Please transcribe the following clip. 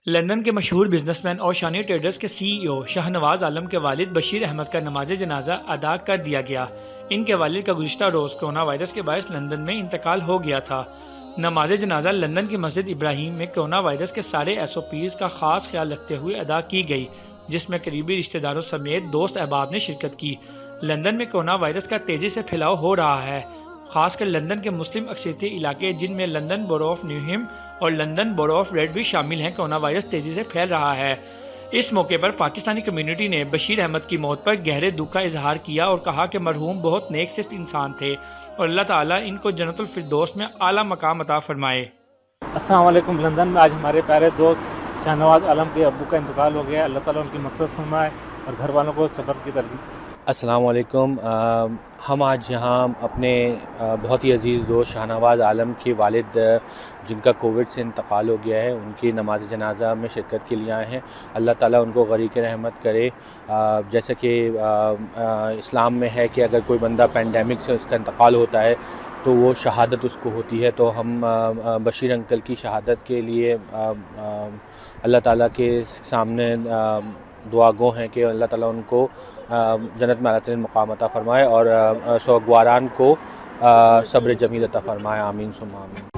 London کے مشہور business man اور شانی ٹریڈرز کے سی ای او شاہ نواز عالم کے والد بشیر احمد کا نماز جنازہ ادا کر دیا گیا۔ ان کے والد کا گزشتہ روز کورونا وائرس کے باعث لندن میں انتقال ہو گیا تھا۔ نماز جنازہ لندن کی مسجد ابراہیم میں کورونا وائرس کے سارے ایس او پیز کا خاص خیال رکھتے ہوئے ادا کی گئی، جس میں قریبی رشتہ داروں سمیت دوست احباب نے شرکت کی۔ لندن میں کورونا وائرس کا تیزی سے پھیلاؤ ہو رہا ہے، خاص کر لندن کے مسلم اکثریتی علاقے جن میں لندن بورو آف نیوہم اور لندن بورو آف ریڈ بھی شامل ہیں۔ کورونا وائرس تیزی سے پھیل رہا ہے۔ اس موقع پر پاکستانی کمیونٹی نے بشیر احمد کی موت پر گہرے دکھ کا اظہار کیا اور کہا کہ مرحوم بہت نیک صفت انسان تھے اور اللہ تعالیٰ ان کو جنت الفردوس میں اعلیٰ مقام عطا فرمائے۔ السلام علیکم۔ لندن میں آج ہمارے پیارے دوست شاہ نواز عالم کے ابو کا انتقال ہو گیا۔ اللہ تعالیٰ ان کی مغفرت فرمائے اور گھر والوں کو صبر کی ترغیب۔ السلام علیکم۔ ہم آج یہاں اپنے بہت ہی عزیز دوست شاہ نواز عالم کے والد جن کا کووڈ سے انتقال ہو گیا ہے، ان کی نماز جنازہ میں شرکت کے لیے آئے ہیں۔ اللہ تعالیٰ ان کو غریق رحمت کرے۔ جیسا کہ اسلام میں ہے کہ اگر کوئی بندہ پینڈیمک سے اس کا انتقال ہوتا ہے تو وہ شہادت اس کو ہوتی ہے، تو ہم بشیر انکل کی شہادت کے لیے اللہ تعالیٰ کے سامنے دعا گو ہیں کہ اللہ تعالیٰ ان کو جنت میں اعلیٰ مقام عطا فرمائے اور سوگواران کو صبر جمیل عطا فرمائے۔ آمین ثم آمین۔